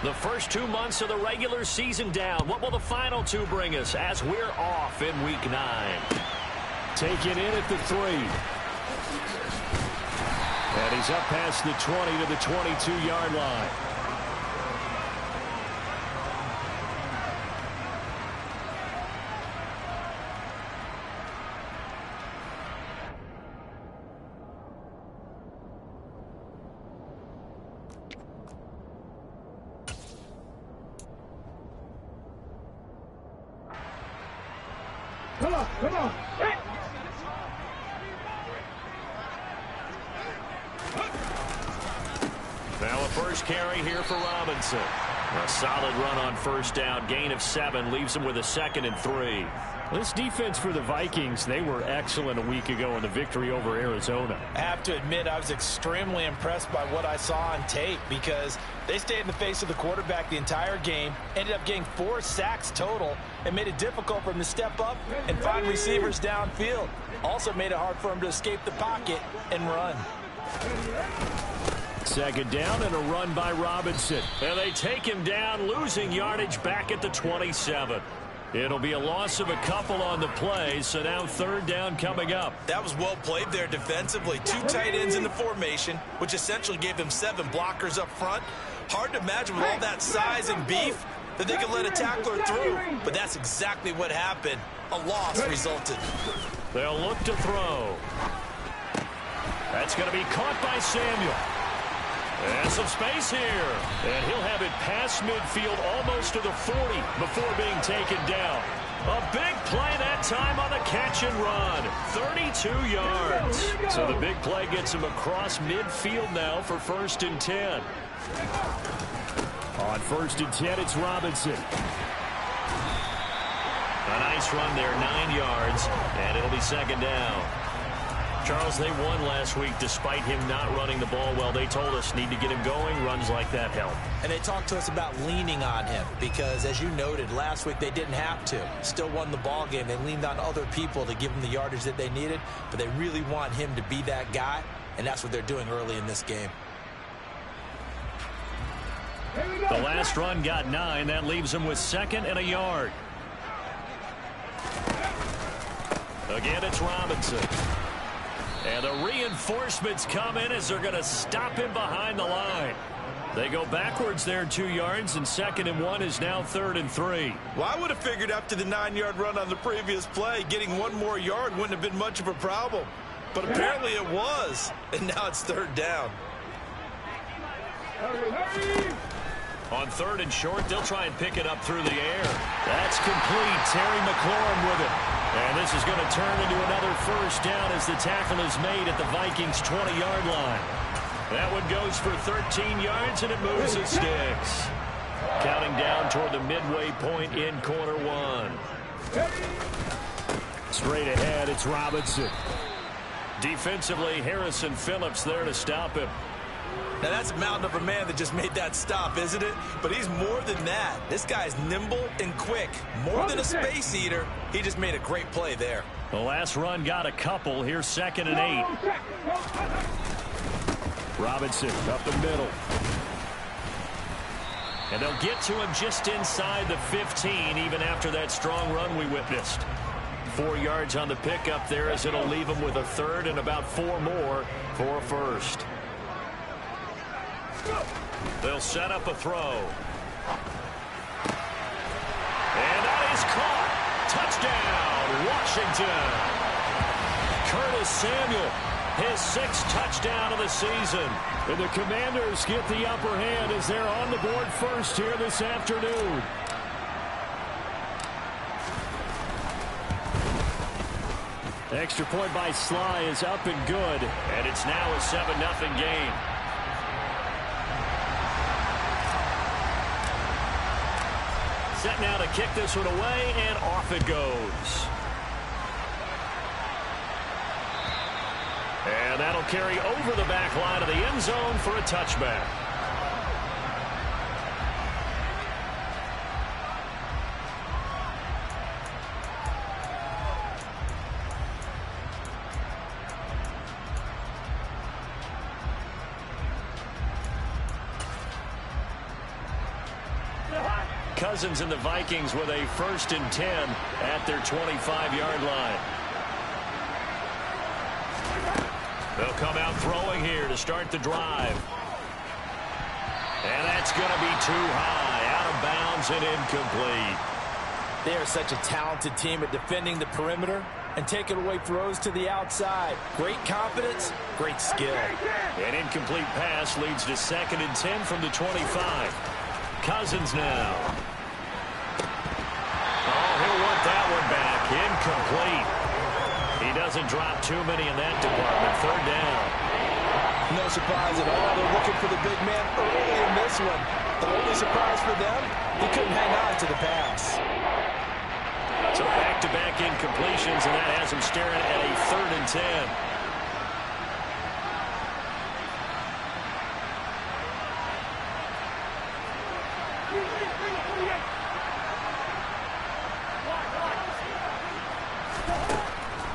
The first 2 months of the regular season down. What will the final 2 bring us as we're off in Week 9? Taken in at the 3. And he's up past the 20 to the 22-yard line. Come on. Hey. Now a first carry here for Robinson. A solid run on first down. Gain of 7 leaves him with a 2nd and 3. This defense for the Vikings, they were excellent a week ago in the victory over Arizona. I have to admit, I was extremely impressed by what I saw on tape because they stayed in the face of the quarterback the entire game, ended up getting 4 sacks total, and made it difficult for him to step up and find receivers downfield. Also made it hard for him to escape the pocket and run. 2nd down and a run by Robinson. And they take him down, losing yardage back at the 27. It'll be a loss of a couple on the play, so now 3rd down coming up. That was well played there defensively. 2 tight ends in the formation, which essentially gave them 7 blockers up front. Hard to imagine with all that size and beef that they could let a tackler through, but that's exactly what happened. A loss resulted. They'll look to throw. That's going to be caught by Samuel. And some space here. And he'll have it past midfield almost to the 40 before being taken down. A big play that time on the catch and run. 32 yards. So the big play gets him across midfield now for 1st and 10. On 1st and 10, it's Robinson. A nice run there, 9 yards, and it'll be 2nd down. Charles, they won last week despite him not running the ball well. They told us need to get him going. Runs like that help. And they talked to us about leaning on him because, as you noted, last week they didn't have to. Still won the ball game. They leaned on other people to give them the yardage that they needed, but they really want him to be that guy, and that's what they're doing early in this game. The last run got 9. That leaves him with 2nd and a yard. Again, it's Robinson. And the reinforcements come in as they're going to stop him behind the line. They go backwards there 2 yards, and 2nd and 1 is now 3rd and 3. Well, I would have figured after the 9-yard run on the previous play, getting 1 more yard wouldn't have been much of a problem. But apparently it was, and now it's 3rd down. On 3rd and short, they'll try and pick it up through the air. That's complete. Terry McLaurin with it. And this is going to turn into another 1st down as the tackle is made at the Vikings' 20-yard line. That one goes for 13 yards, and it moves its sticks. Counting down toward the midway point in quarter 1. Straight ahead, it's Robinson. Defensively, Harrison Phillips there to stop him. Now, that's a mountain of a man that just made that stop, isn't it? But he's more than that. This guy's nimble and quick. More than a space eater. He just made a great play there. The last run got a couple. Here's 2nd and 8. Robinson up the middle. And they'll get to him just inside the 15, even after that strong run we witnessed. 4 yards on the pickup there as it'll leave him with a 3rd and about 4 more for a 1st. They'll set up a throw. And that is caught. Touchdown, Washington. Curtis Samuel, his 6th touchdown of the season. And the Commanders get the upper hand as they're on the board first here this afternoon. Extra point by Sly is up and good. And it's now a 7-0 game. Set now to kick this one away, and off it goes. And that'll carry over the back line of the end zone for a touchback. Cousins and the Vikings with a 1st and 10 at their 25-yard line. They'll come out throwing here to start the drive. And that's going to be too high, out of bounds and incomplete. They are such a talented team at defending the perimeter and taking away throws to the outside. Great confidence, great skill. An incomplete pass leads to 2nd and 10 from the 25. Cousins now. Oh, he'll want that one back. Incomplete. He doesn't drop too many in that department. 3rd down. No surprise at all. They're looking for the big man early in this one. The only surprise for them, he couldn't hang on to the pass. So back-to-back incompletions, and that has him staring at a 3rd and 10.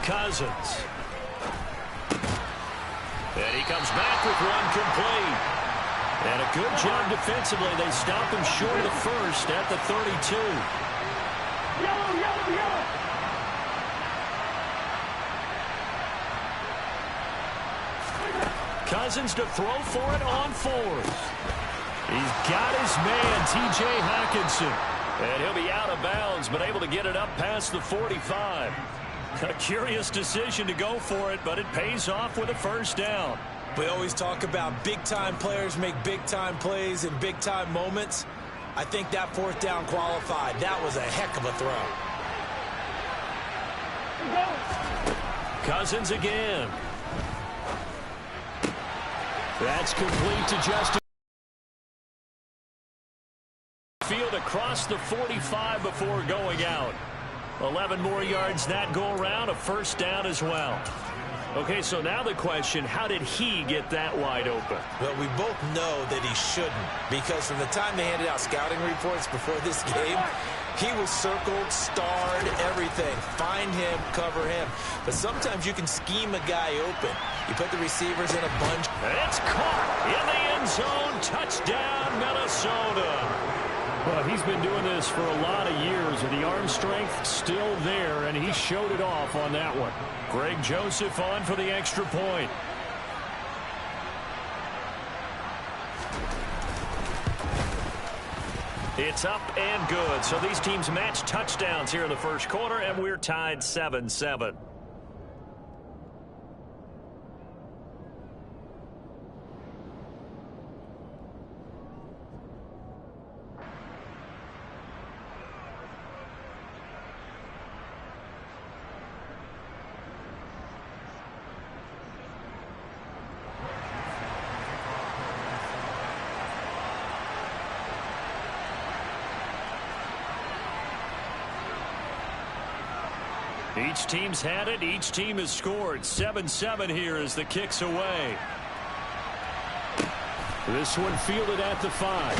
Cousins. And he comes back with one complete. And a good job defensively. They stop him short of the 1st at the 32. Yellow, yellow, yellow. Cousins to throw for it on 4th. He's got his man, T.J. Hockenson. And he'll be out of bounds, but able to get it up past the 45. A curious decision to go for it, but it pays off with a 1st down. We always talk about big-time players make big-time plays in big-time moments. I think that 4th down qualified. That was a heck of a throw. Cousins again. That's complete to Justin. Field across the 45 before going out. 11 more yards that go around, a 1st down as well. Okay, so now the question, how did he get that wide open? Well, we both know that he shouldn't, because from the time they handed out scouting reports before this game, he was circled, starred, everything. Find him, cover him. But sometimes you can scheme a guy open. You put the receivers in a bunch. And it's caught in the end zone. Touchdown, Minnesota. Well, he's been doing this for a lot of years, and the arm strength still there, and he showed it off on that one. Greg Joseph on for the extra point. It's up and good. So these teams match touchdowns here in the 1st quarter, and we're tied 7-7. Each team's had it. Each team has scored. 7-7 here as the kick's away. This one fielded at the 5.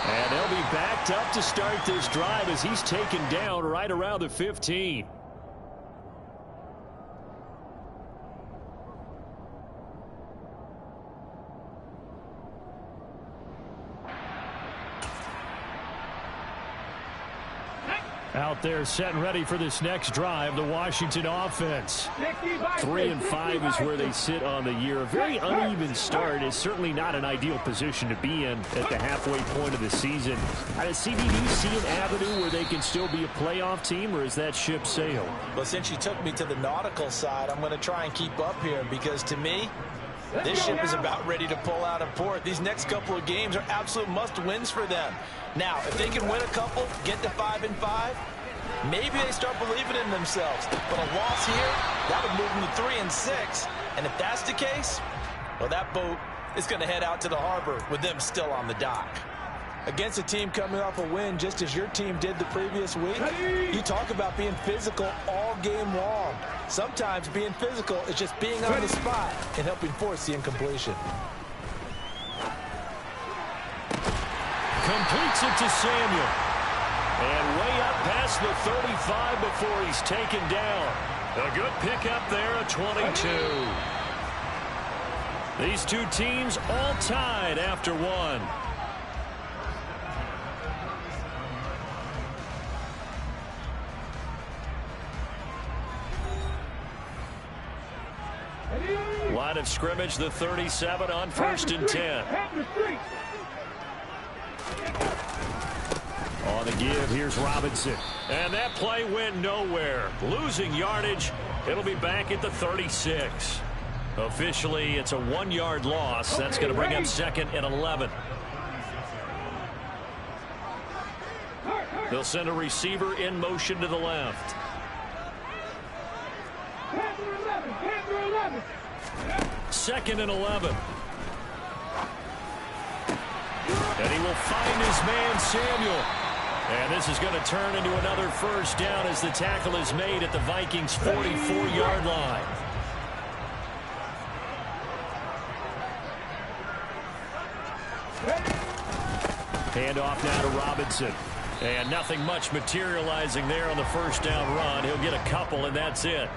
And they'll be backed up to start this drive as he's taken down right around the 15. Out there set and ready for this next drive, the Washington offense. 3-5 is where they sit on the year. A very uneven start is certainly not an ideal position to be in at the halfway point of the season. Does CBD see an avenue where they can still be a playoff team, or is that ship sailed? Well, since you took me to the nautical side, I'm going to try and keep up here, because to me, this ship is about ready to pull out of port. These next couple of games are absolute must-wins for them. Now, if they can win a couple, get to 5-5, maybe they start believing in themselves. But a loss here, that would move them to 3-6. And if that's the case, well, that boat is going to head out to the harbor with them still on the dock. Against a team coming off a win, just as your team did the previous week, you talk about being physical all game long. Sometimes being physical is just being on the spot and helping force the incompletion. Completes it to Samuel. And way up past the 35 before he's taken down. A good pickup there, a 22. These two teams all tied after one. Line of scrimmage, the 37 on 1st and 10. On the give, here's Robinson. And that play went nowhere. Losing yardage. It'll be back at the 36. Officially, it's a 1-yard loss. That's going to bring up 2nd and 11. They'll send a receiver in motion to the left. Second and 11. And he will find his man, Samuel. And this is going to turn into another first down as the tackle is made at the Vikings' 44-yard line. Handoff now to Robinson. And nothing much materializing there on the first down run. He'll get a couple, and that's it.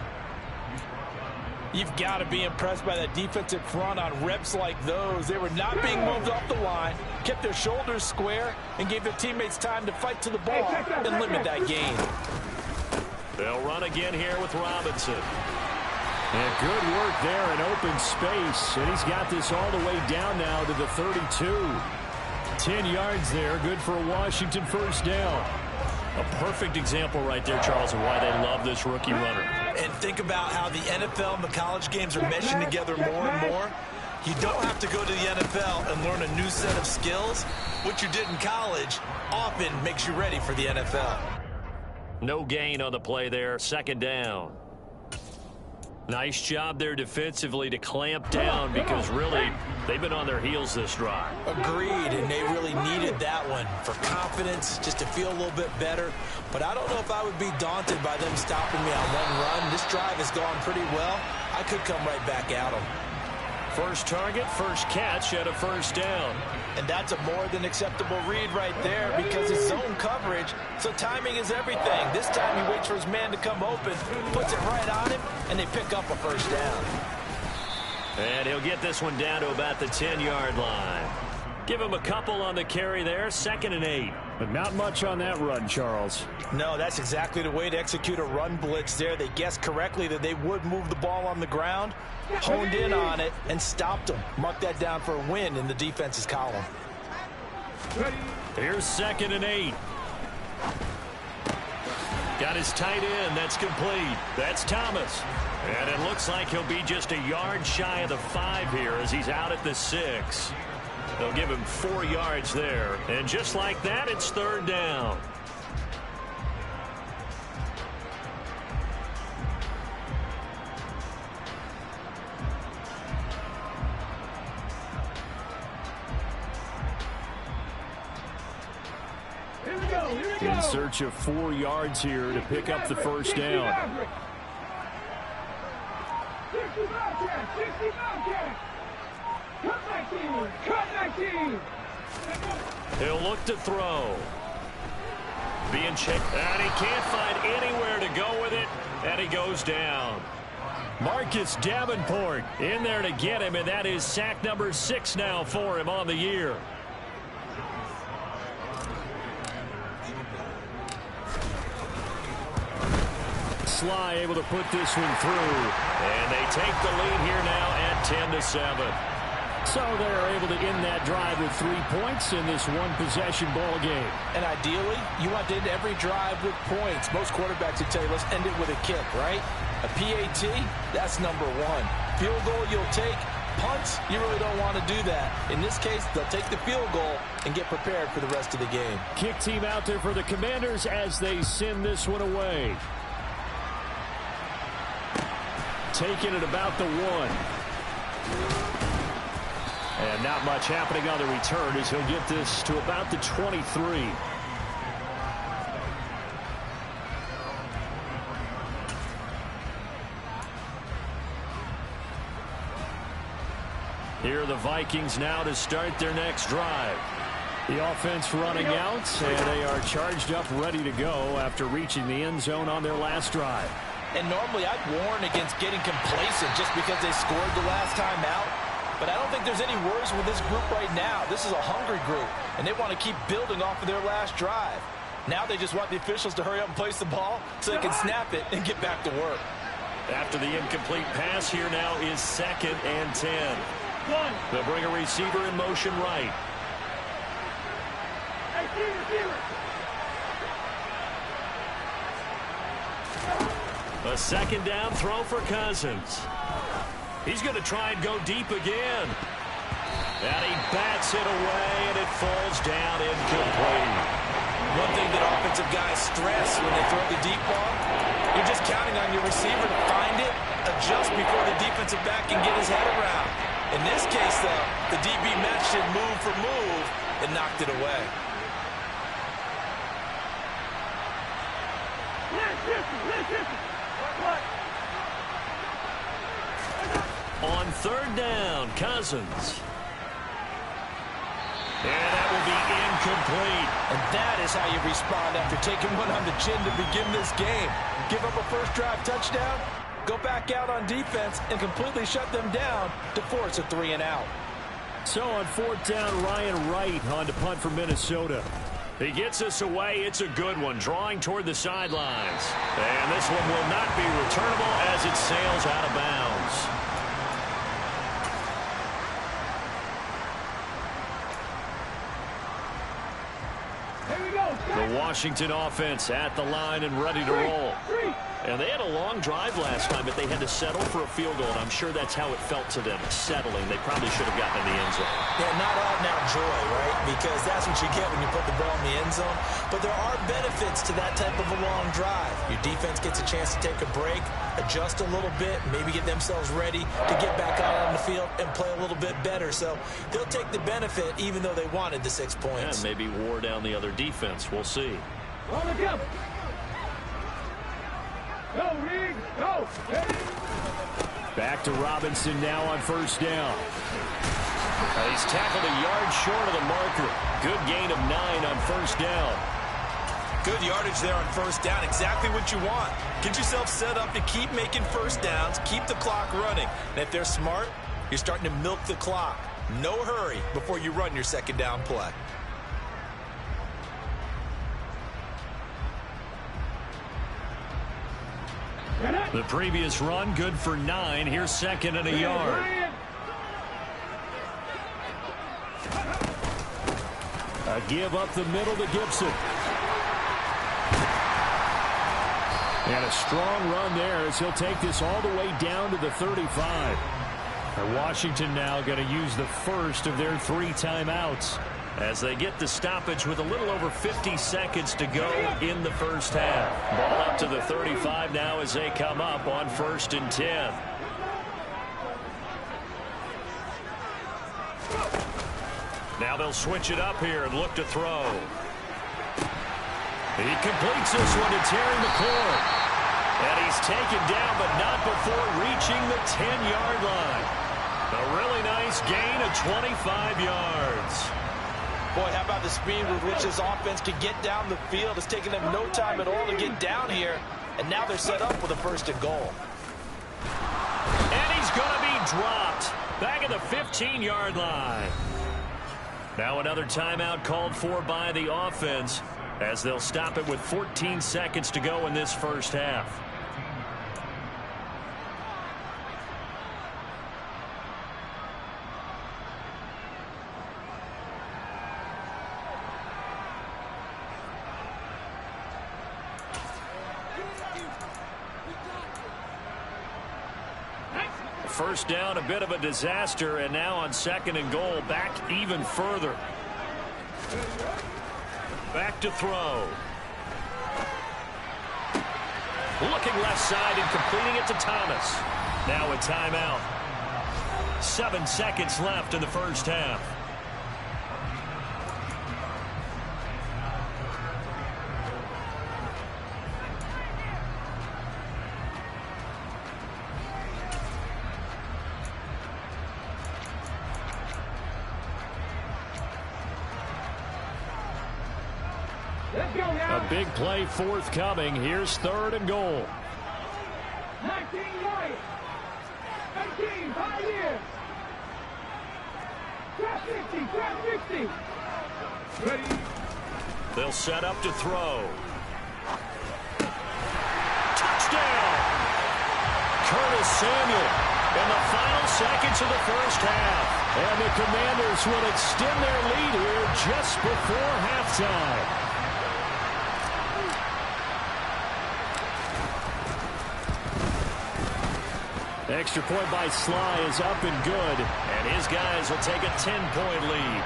You've got to be impressed by that defensive front on reps like those. They were not being moved off the line, kept their shoulders square, and gave their teammates time to fight to the ball and limit that gain. They'll run again here with Robinson. And good work there in open space. And he's got this all the way down now to the 32. 10 yards there, good for a Washington first down. A perfect example right there, Charles, of why they love this rookie runner. And think about how the NFL and the college games are meshing together more and more. You don't have to go to the NFL and learn a new set of skills. What you did in college often makes you ready for the NFL. No gain on the play there, 2nd down. Nice job there defensively to clamp down because really they've been on their heels this drive. Agreed, and they really needed that one for confidence, just to feel a little bit better. But I don't know if I would be daunted by them stopping me on one run. This drive has gone pretty well. I could come right back at them. First target, first catch at a first down. And that's a more than acceptable read right there because it's zone coverage, so timing is everything. This time he waits for his man to come open, puts it right on him, and they pick up a first down. And he'll get this one down to about the 10-yard line. Give him a couple on the carry there, 2nd and 8. But not much on that run, Charles. No, that's exactly the way to execute a run blitz there. They guessed correctly that they would move the ball on the ground, honed in on it, and stopped them. Mark that down for a win in the defense's column. Here's 2nd and 8. Got his tight end. That's complete. That's Thomas. And it looks like he'll be just a yard shy of the 5 here as he's out at the 6. They'll give him 4 yards there. And just like that, it's 3rd down. In search of 4 yards here to pick up the first down. 60 Bobcats! Cut 19! He'll look to throw. Being checked, and he can't find anywhere to go with it, and he goes down. Marcus Davenport in there to get him, and that is sack number 6 now for him on the year. Sly able to put this one through. And they take the lead here now at 10-7. So they're able to end that drive with 3 points in this one-possession ball game. And ideally, you want to end every drive with points. Most quarterbacks would tell you, let's end it with a kick, right? A PAT, that's number 1. Field goal you'll take. Punts, you really don't want to do that. In this case, they'll take the field goal and get prepared for the rest of the game. Kick team out there for the Commanders as they send this one away. Taking it about the 1. And not much happening on the return as he'll get this to about the 23. Here are the Vikings now to start their next drive. The offense running out, and they are charged up, ready to go after reaching the end zone on their last drive. And normally I'd warn against getting complacent just because they scored the last time out. But I don't think there's any worries with this group right now. This is a hungry group, and they want to keep building off of their last drive. Now they just want the officials to hurry up and place the ball so they can snap it and get back to work. After the incomplete pass, here now is 2nd and 10. They'll bring a receiver in motion right. A 2nd down throw for Cousins. He's going to try and go deep again. And he bats it away, and it falls down incomplete. One thing that offensive guys stress when they throw the deep ball, you're just counting on your receiver to find it, adjust before the defensive back can get his head around. In this case, though, the DB matched it move for move and knocked it away. On 3rd down, Cousins. And that will be incomplete. And that is how you respond after taking one on the chin to begin this game. Give up a first drive touchdown, go back out on defense, and completely shut them down to force a 3 and out. So on 4th down, Ryan Wright on to punt for Minnesota. He gets us away. It's a good one, drawing toward the sidelines. And this one will not be returnable as it sails out of bounds. The Washington offense at the line and ready to roll. And they had a long drive last time, but they had to settle for a field goal, and I'm sure that's how it felt to them, settling. They probably should have gotten in the end zone. Yeah, not out now joy, right? Because that's what you get when you put the ball in the end zone. But there are benefits to that type of a long drive. Your defense gets a chance to take a break, adjust a little bit, maybe get themselves ready to get back out on the field and play a little bit better. So they'll take the benefit even though they wanted the 6 points. Yeah, maybe wore down the other defense. We'll see. All together. Go, Reed, go. Back to Robinson now on 1st down. He's tackled a yard short of the marker. Good gain of 9 on 1st down. Good yardage there on 1st down. Exactly what you want. Get yourself set up to keep making 1st downs, keep the clock running. And if they're smart, you're starting to milk the clock. No hurry before you run your 2nd down play. The previous run, good for 9. Here's 2nd and a yard. A give up the middle to Gibson. And a strong run there as he'll take this all the way down to the 35. And Washington now going to use the first of their 3 timeouts, as they get the stoppage with a little over 50 seconds to go in the first half. Ball up to the 35 now as they come up on 1st and 10. Now they'll switch it up here and look to throw. He completes this one to Terry McLaurin. And he's taken down, but not before reaching the 10-yard line. A really nice gain of 25 yards. Boy, how about the speed with which this offense can get down the field? It's taken them no time at all to get down here, and now they're set up with a 1st and goal. And he's going to be dropped back at the 15-yard line. Now another timeout called for by the offense as they'll stop it with 14 seconds to go in this first half. First down, a bit of a disaster, and now on 2nd and goal, back even further. Back to throw. Looking left side and completing it to Thomas. Now a timeout. 7 seconds left in the first half. A big play forthcoming. Here's 3rd and goal. 19 right. 18, 5 years. Trap 60, trap 60. Ready. They'll set up to throw. Touchdown! Curtis Samuel in the final seconds of the first half. And the Commanders will extend their lead here just before halftime. Extra point by Sly is up and good. And his guys will take a 10-point lead.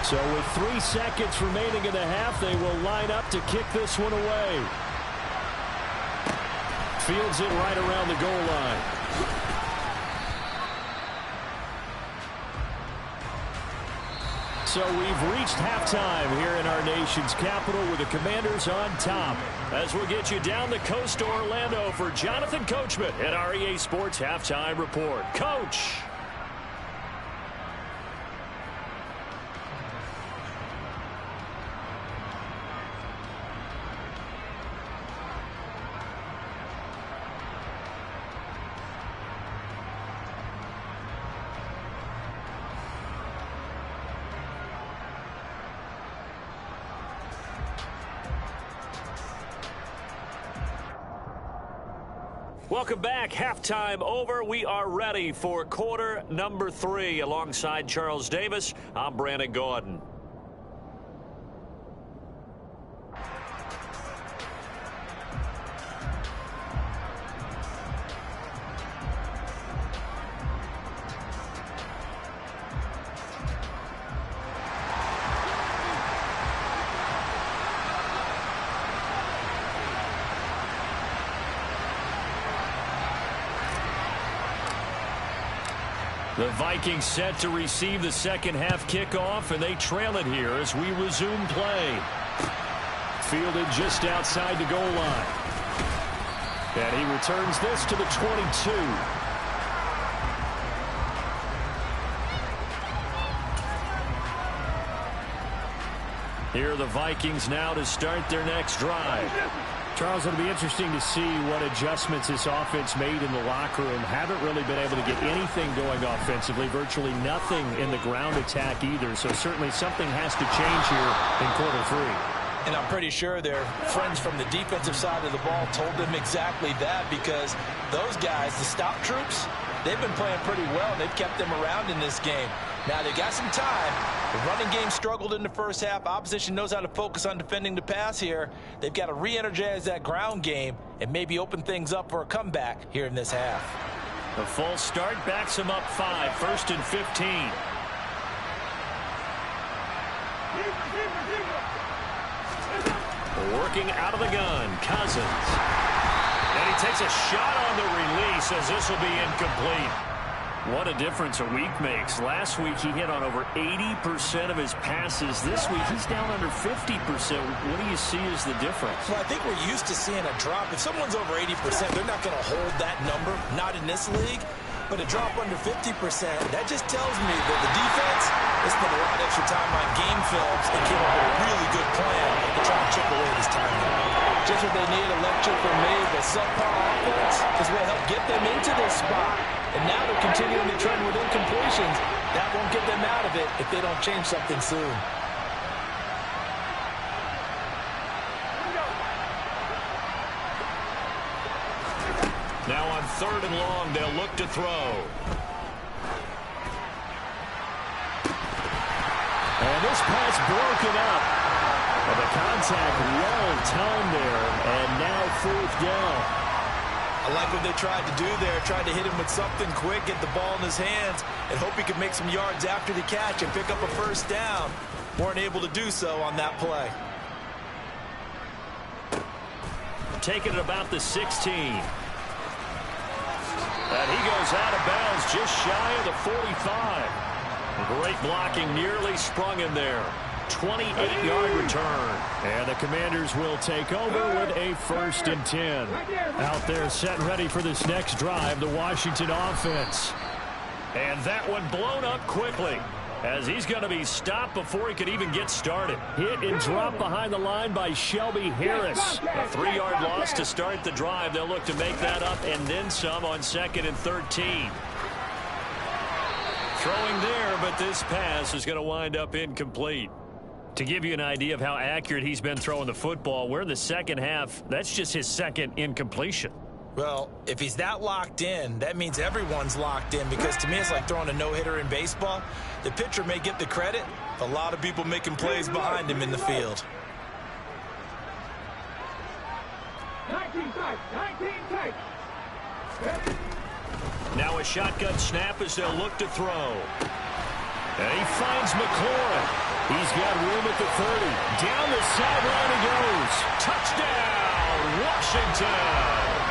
So with 3 seconds remaining in the half, they will line up to kick this one away. Fields it right around the goal line. So we've reached halftime here in our nation's capital with the Commanders on top. As we'll get you down the coast to Orlando for Jonathan Coachman at our EA Sports Halftime Report. Coach! Welcome back. Halftime over. We are ready for quarter number 3. Alongside Charles Davis, I'm Brandon Gaudin. The Vikings set to receive the second half kickoff, and they trail it here as we resume play. Fielded just outside the goal line. And he returns this to the 22. Here are the Vikings now to start their next drive. Charles, it'll be interesting to see what adjustments this offense made in the locker room. Haven't really been able to get anything going offensively. Virtually nothing in the ground attack either. So certainly something has to change here in quarter 3. And I'm pretty sure their friends from the defensive side of the ball told them exactly that, because those guys, the stop troops, they've been playing pretty well. They've kept them around in this game. Now, they got some time. The running game struggled in the first half. Opposition knows how to focus on defending the pass here. They've got to re-energize that ground game and maybe open things up for a comeback here in this half. The full start backs him up 5, 1st and 15. Working out of the gun, Cousins. And he takes a shot on the release as this will be incomplete. What a difference a week makes. Last week he hit on over 80% of his passes. This week he's down under 50%. What do you see as the difference? Well, I think we're used to seeing a drop. If someone's over 80%, they're not going to hold that number, not in this league. But a drop under 50%, that just tells me that the defense has spent a lot of extra time on game films and came up with a really good plan to try to chip away this time. Just what they need, a lecture from me. The subpar offense is what helped get them into this spot. And now they're continuing the trend with incompletions. That won't get them out of it if they don't change something soon. Now on 3rd and long, they'll look to throw. And this pass broken up. And the contact well timed there. And now 4th down. I like what they tried to do there. Tried to hit him with something quick, get the ball in his hands, and hope he could make some yards after the catch and pick up a first down. Weren't able to do so on that play. Taking it about the 16. And he goes out of bounds just shy of the 45. Great blocking, nearly sprung him there. 28-yard return. And the Commanders will take over with a 1st and 10. Out there set and ready for this next drive, the Washington offense. And that one blown up quickly, as he's going to be stopped before he could even get started. Hit and drop behind the line by Shelby Harris. A 3-yard loss to start the drive. They'll look to make that up and then some on 2nd and 13. throwing there, but this pass is going to wind up incomplete. To give you an idea of how accurate he's been throwing the football, we're in the second half. That's just his second incompletion. Well, if he's that locked in, that means everyone's locked in, because to me it's like throwing a no-hitter in baseball. The pitcher may get the credit, a lot of people making plays behind him in the field. 19 tight, 19 tight. Now a shotgun snap as they'll look to throw. And he finds McLaurin. He's got room at the 30. Down the sideline he goes. Touchdown, Washington.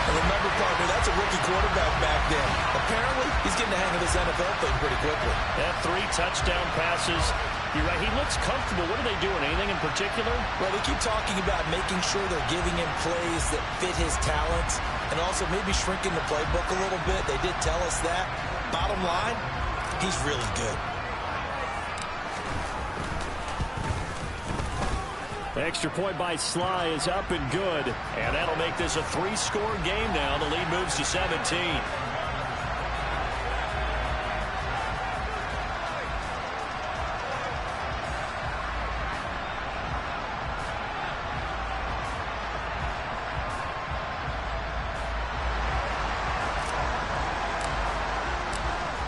And remember, partner, that's a rookie quarterback back then. Apparently, he's getting the hang of this NFL thing pretty quickly. That 3 touchdown passes. You're right, he looks comfortable. What are they doing? Anything in particular? Well, they keep talking about making sure they're giving him plays that fit his talents and also maybe shrinking the playbook a little bit. They did tell us that. Bottom line, he's really good. Extra point by Sly is up and good. And that'll make this a 3-score game now. The lead moves to 17.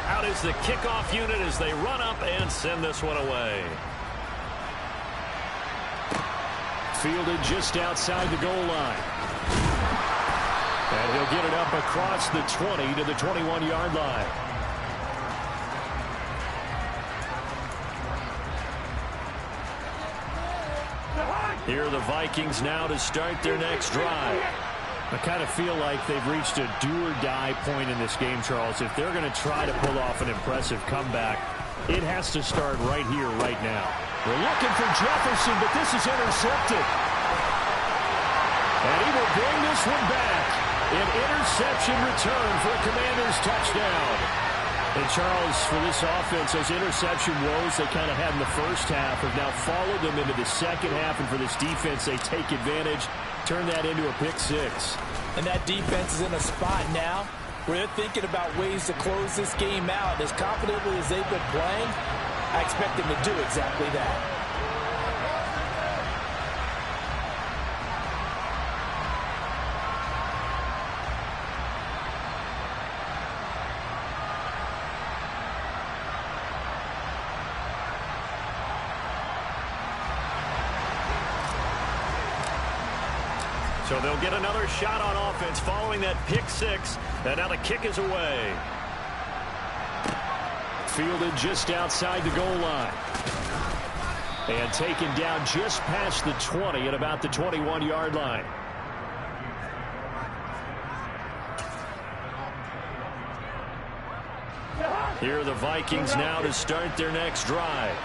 Out is the kickoff unit as they run up and send this one away. Fielded just outside the goal line. And he'll get it up across the 20 to the 21-yard line. Here are the Vikings now to start their next drive. I kind of feel like they've reached a do-or-die point in this game, Charles. If they're going to try to pull off an impressive comeback, it has to start right here, right now. We're looking for Jefferson, but this is intercepted. And he will bring this one back. An interception return for a Commanders touchdown. And Charles, for this offense, those interception woes they kind of had in the first half have now followed them into the second half. And for this defense, they take advantage, turn that into a pick six. And that defense is in a spot now where they're thinking about ways to close this game out. As confidently as they've been playing, I expect them to do exactly that. So they'll get another shot on offense following that pick six. And now the kick is away. Fielded just outside the goal line. And taken down just past the 20 at about the 21-yard line. Here are the Vikings now to start their next drive.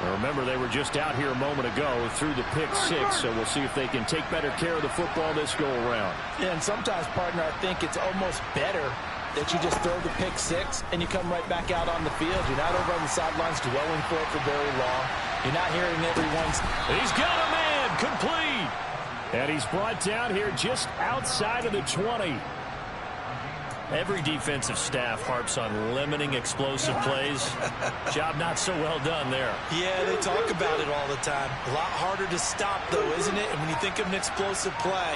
Now remember, they were just out here a moment ago through the pick six, so we'll see if they can take better care of the football this go-around. Yeah, and sometimes, partner, I think it's almost better that you just throw the pick six and you come right back out on the field. You're not over on the sidelines dwelling for it for very long. You're not hearing everyone's... He's got a man, complete. And he's brought down here just outside of the 20. Every defensive staff harps on limiting explosive plays. Job not so well done there. Yeah, they talk about it all the time. A lot harder to stop, though, isn't it? And when you think of an explosive play,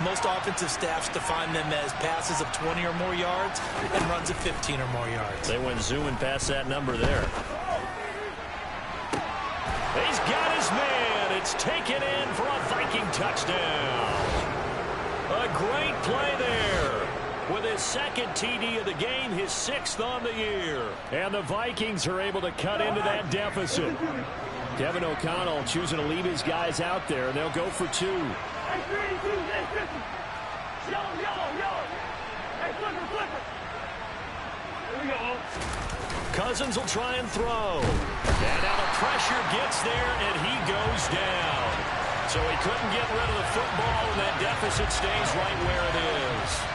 most offensive staffs define them as passes of 20 or more yards and runs of 15 or more yards. They went zooming past that number there. He's got his man. It's taken in for a Viking touchdown. A great play there. With his second TD of the game, his sixth on the year. And the Vikings are able to cut into that deficit. Kevin O'Connell choosing to leave his guys out there, and they'll go for two. Cousins will try and throw. And now the pressure gets there, and he goes down. So he couldn't get rid of the football, and that deficit stays right where it is.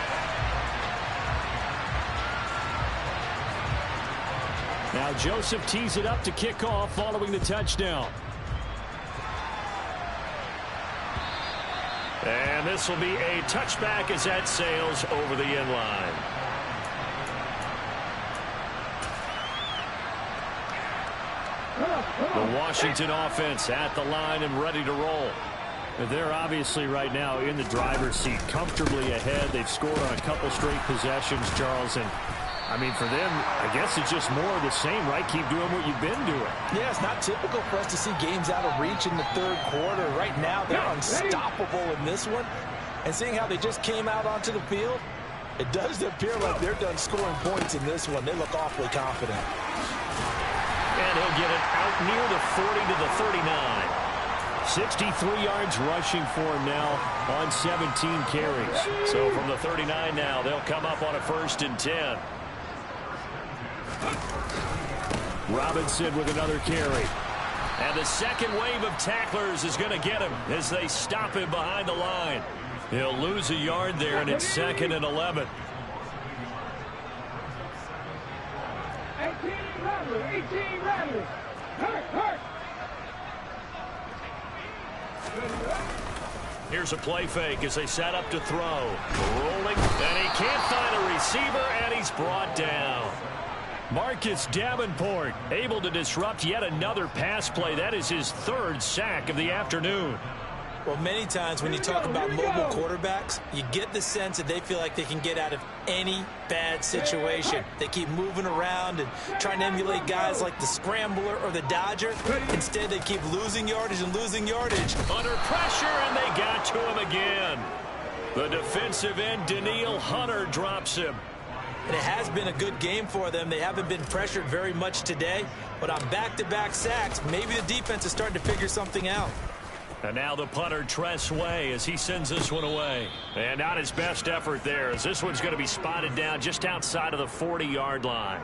Now Joseph tees it up to kick off following the touchdown. And this will be a touchback as that sails over the end line. The Washington offense at the line and ready to roll. They're obviously right now in the driver's seat, comfortably ahead. They've scored on a couple straight possessions, Charles. And, I mean, for them, I guess it's just more of the same, right? Keep doing what you've been doing. Yeah, it's not typical for us to see games out of reach in the third quarter. Right now, they're unstoppable in this one. And seeing how they just came out onto the field, it does appear like they're done scoring points in this one. They look awfully confident. And he'll get it out near the 40 to the 39. 63 yards rushing for him now on 17 carries. So from the 39 now, they'll come up on a 1st and 10. Robinson with another carry. And the second wave of tacklers is going to get him as they stop him behind the line. He'll lose a yard there, and it's 2nd and 11. 18 rattlers. Hurt. Here's a play fake as they set up to throw. Rolling, and he can't find a receiver, and he's brought down. Marcus Davenport able to disrupt yet another pass play. That is his 3rd sack of the afternoon. Well, many times when you talk about mobile quarterbacks, you get the sense that they feel like they can get out of any bad situation. They keep moving around and trying to emulate guys like the Scrambler or the Dodger. Instead, they keep losing yardage and losing yardage. Under pressure, and they got to him again. The defensive end, Daniil Hunter, drops him. And it has been a good game for them. They haven't been pressured very much today. But on back-to-back sacks, maybe the defense is starting to figure something out. And now the punter, Tress Way, as he sends this one away. And not his best effort there, as this one's going to be spotted down just outside of the 40-yard line.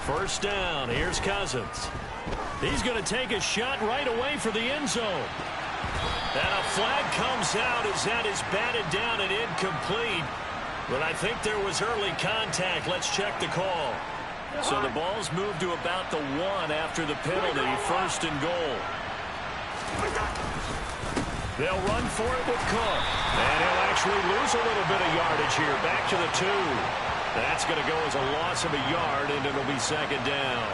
First down. Here's Cousins. He's going to take a shot right away for the end zone. And a flag comes out as that is batted down and incomplete. But I think there was early contact. Let's check the call. So the ball's moved to about the 1 after the penalty. 1st and goal. They'll run for it with Cook. And he'll actually lose a little bit of yardage here. Back to the 2. That's going to go as a loss of a yard, and it'll be 2nd down.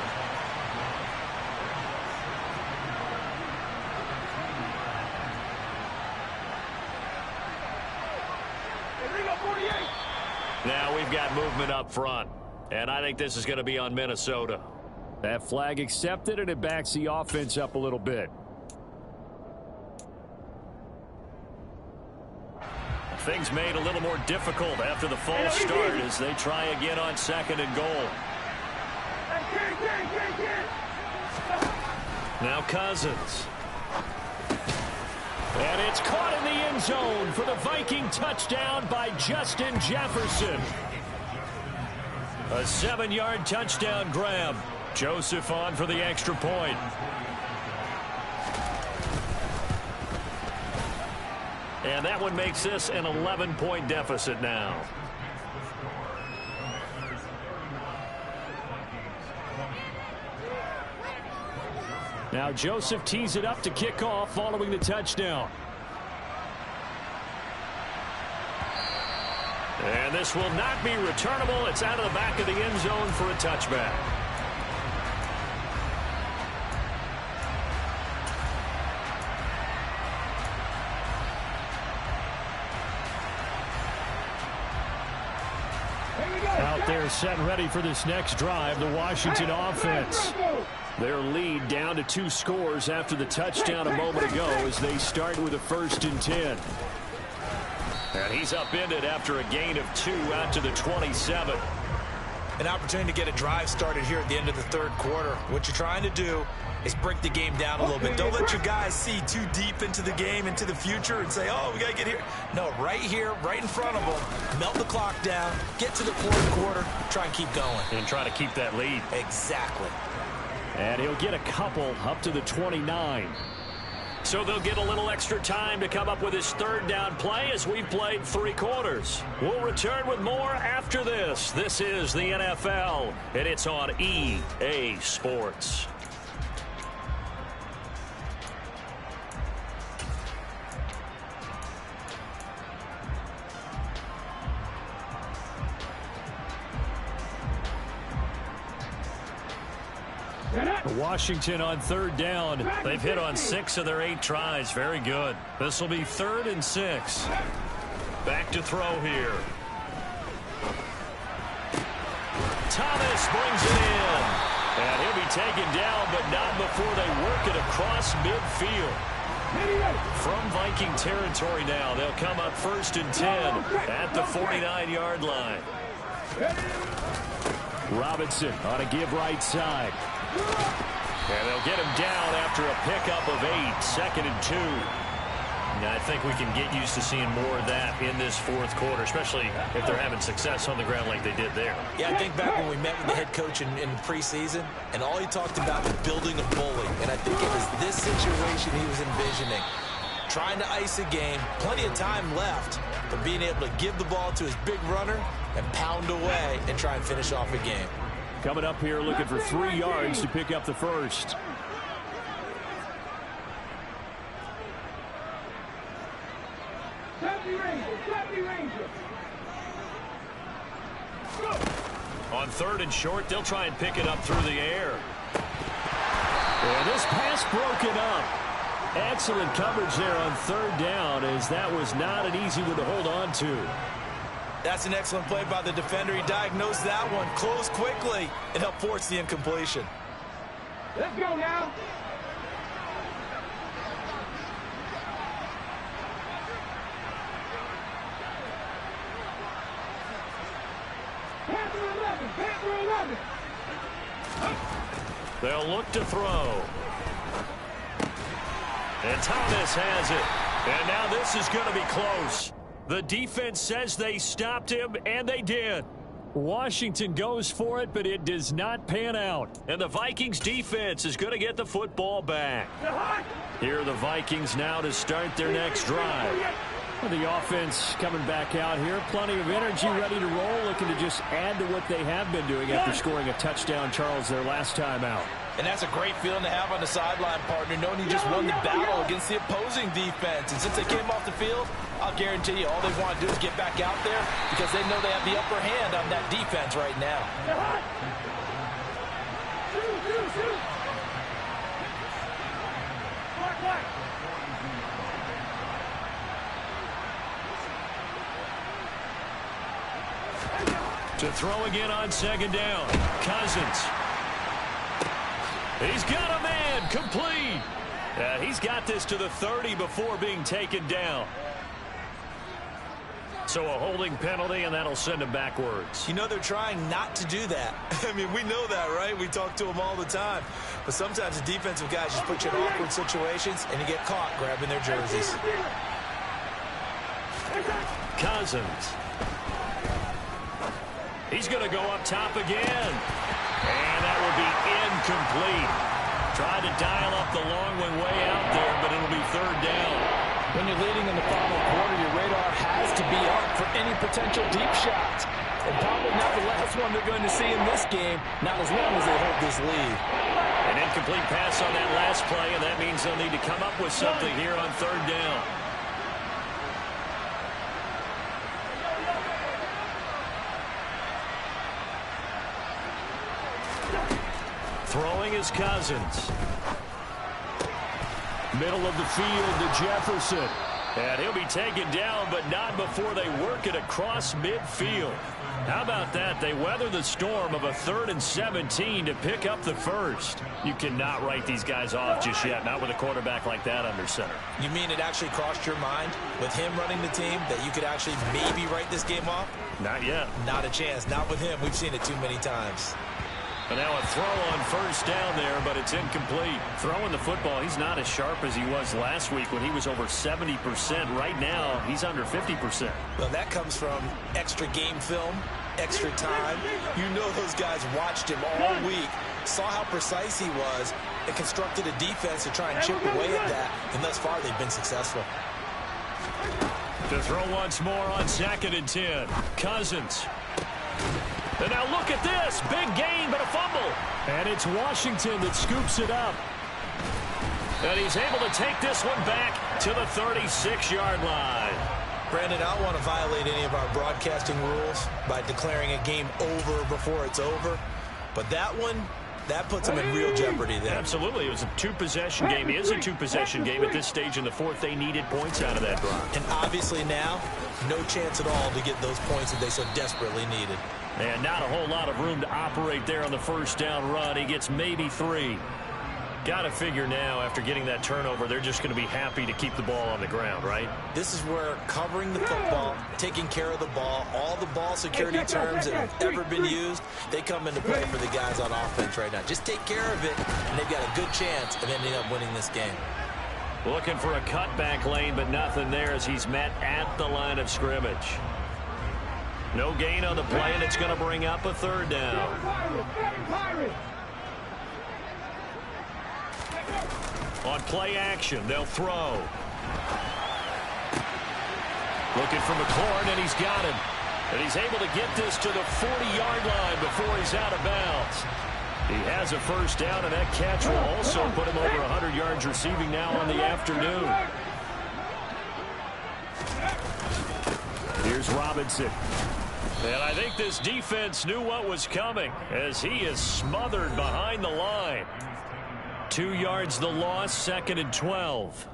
Now we've got movement up front, and I think this is going to be on Minnesota. That flag accepted, and it backs the offense up a little bit. Things made a little more difficult after the false start as they try again on 2nd and goal. Now Cousins. And it's caught in the end zone for the Viking touchdown by Justin Jefferson. A 7-yard touchdown grab. Joseph on for the extra point. And that one makes this an 11-point deficit now. Now Joseph tees it up to kick off following the touchdown. And this will not be returnable. It's out of the back of the end zone for a touchback. Out there set and ready for this next drive, the Washington offense. Their lead down to 2 scores after the touchdown a moment ago as they start with a 1st and 10. And he's upended after a gain of 2 out to the 27. An opportunity to get a drive started here at the end of the third quarter. What you're trying to do is break the game down a little bit. Don't let your guys see too deep into the game, into the future, and say, oh, we got to get here. No, right here, right in front of them. Melt the clock down, get to the fourth quarter, try and keep going. And try to keep that lead. Exactly. And he'll get a couple up to the 29. So they'll get a little extra time to come up with his 3rd down play as we've played 3 quarters. We'll return with more after this. This is the NFL, and it's on EA Sports. Washington on third down. They've hit on 6 of their 8 tries. Very good. This will be 3rd and 6. Back to throw here. Thomas brings it in. And he'll be taken down, but not before they work it across midfield. From Viking territory now, they'll come up 1st and 10 at the 49-yard line. Robinson on a give right side. And they'll get him down after a pickup of 8, 2nd and 2. Now, I think we can get used to seeing more of that in this 4th quarter, especially if they're having success on the ground like they did there. Yeah, I think back when we met with the head coach in preseason, and all he talked about was building a bully. And I think it was this situation he was envisioning. Trying to ice a game, plenty of time left, but being able to give the ball to his big runner and pound away and try and finish off a game. Coming up here looking for 3 yards to pick up the first. On 3rd and short, they'll try and pick it up through the air. And this pass broken up. Excellent coverage there on 3rd down, as that was not an easy one to hold on to. That's an excellent play by the defender. He diagnosed that one, closed quickly, and helped force the incompletion. Let's go now. Panther 11. They'll look to throw. And Thomas has it. And now this is going to be close. The defense says they stopped him, and they did. Washington goes for it, but it does not pan out. And the Vikings defense is going to get the football back. Here are the Vikings now to start their next drive. The offense coming back out here. Plenty of energy, ready to roll, looking to just add to what they have been doing after scoring a touchdown, Charles, their last time out. And that's a great feeling to have on the sideline, partner, knowing you just won the battle against the opposing defense. And since they came off the field, I'll guarantee you all they want to do is get back out there because they know they have the upper hand on that defense right now. To throw again on 2nd down. Cousins. He's got a man, complete. He's got this to the 30 before being taken down. So a holding penalty, and that'll send him backwards. You know they're trying not to do that. I mean, we know that, right? We talk to them all the time. But sometimes the defensive guys just put you in awkward situations, and you get caught grabbing their jerseys. Cousins. He's going to go up top again. And that will be incomplete. Tried to dial up the long one way out there, but it'll be 3rd down. When you're leading in the final quarter, your radar has to be up for any potential deep shots. And probably not the last one they're going to see in this game, not as long as they hold this lead. An incomplete pass on that last play, and that means they'll need to come up with something here on 3rd down. Throwing is Cousins. Middle of the field to Jefferson. And he'll be taken down, but not before they work it across midfield. How about that? They weather the storm of a 3rd and 17 to pick up the first. You cannot write these guys off just yet, not with a quarterback like that under center. You mean it actually crossed your mind with him running the team that you could actually maybe write this game off? Not yet. Not a chance. Not with him. We've seen it too many times. And now a throw on 1st down there, but it's incomplete. Throwing the football, he's not as sharp as he was last week when he was over 70%. Right now, he's under 50%. Well, that comes from extra game film, extra time. You know those guys watched him all week, saw how precise he was, and constructed a defense to try and chip away at that. And thus far, they've been successful. To throw once more on 2nd and 10. Cousins. And now look at this. Big gain, but a fumble. And it's Washington that scoops it up. And he's able to take this one back to the 36-yard line. Brandon, I don't want to violate any of our broadcasting rules by declaring a game over before it's over. But that one, That puts them in real jeopardy there. Absolutely. It was a two-possession game. It is a two-possession game at this stage in the fourth. They needed points out of that drive. And obviously now, no chance at all to get those points that they so desperately needed. And not a whole lot of room to operate there on the first down run. He gets maybe 3. Got to figure now, after getting that turnover, they're just going to be happy to keep the ball on the ground, right? This is where covering the football, taking care of the ball, all the ball security terms that have ever been used, they come into play for the guys on offense right now. Just take care of it, and they've got a good chance of ending up winning this game. Looking for a cutback lane, but nothing there as he's met at the line of scrimmage. No gain on the play, and it's going to bring up a third down. On play action, they'll throw. Looking for McLaurin, and he's got him. And he's able to get this to the 40-yard line before he's out of bounds. He has a first down, and that catch will also put him over 100 yards receiving now on the afternoon. Here's Robinson. And I think this defense knew what was coming as he is smothered behind the line. 2 yards the loss, 2nd and 12.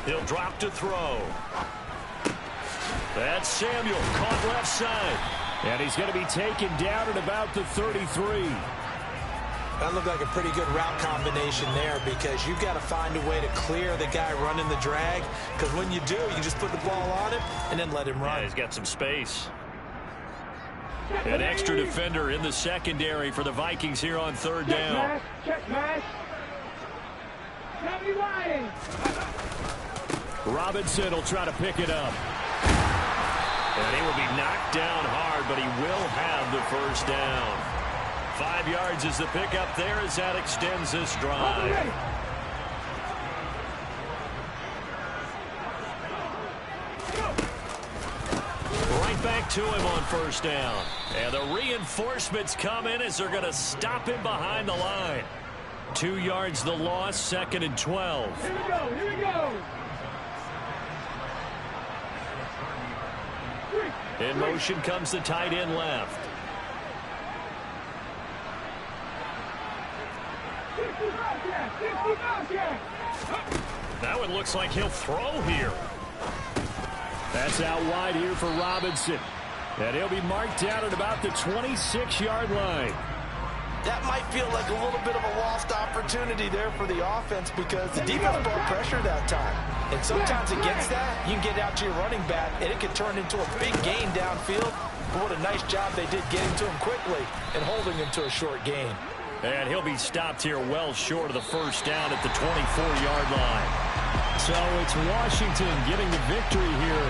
He'll drop to throw. That's Samuel, caught left side. And he's going to be taken down at about the 33. That looked like a pretty good route combination there because you've got to find a way to clear the guy running the drag, because when you do, you just put the ball on him and then let him run. Yeah, he's got some space. An extra defender in the secondary for the Vikings here on third down. Robinson will try to pick it up. And he will be knocked down hard, but he will have the first down. 5 yards is the pickup there as that extends this drive. Right back to him on first down. And the reinforcements come in as they're going to stop him behind the line. 2 yards the loss, 2nd and 12. Here we go, here we go. In motion comes the tight end left. That one looks like he'll throw here. That's out wide here for Robinson. And he'll be marked down at about the 26-yard line. That might feel like a little bit of a lost opportunity there for the offense because the defense brought pressure that time. And sometimes against that, you can get out to your running back, and it can turn into a big gain downfield. But what a nice job they did getting to him quickly and holding him to a short gain. And he'll be stopped here well short of the first down at the 24-yard line. So it's Washington getting the victory here.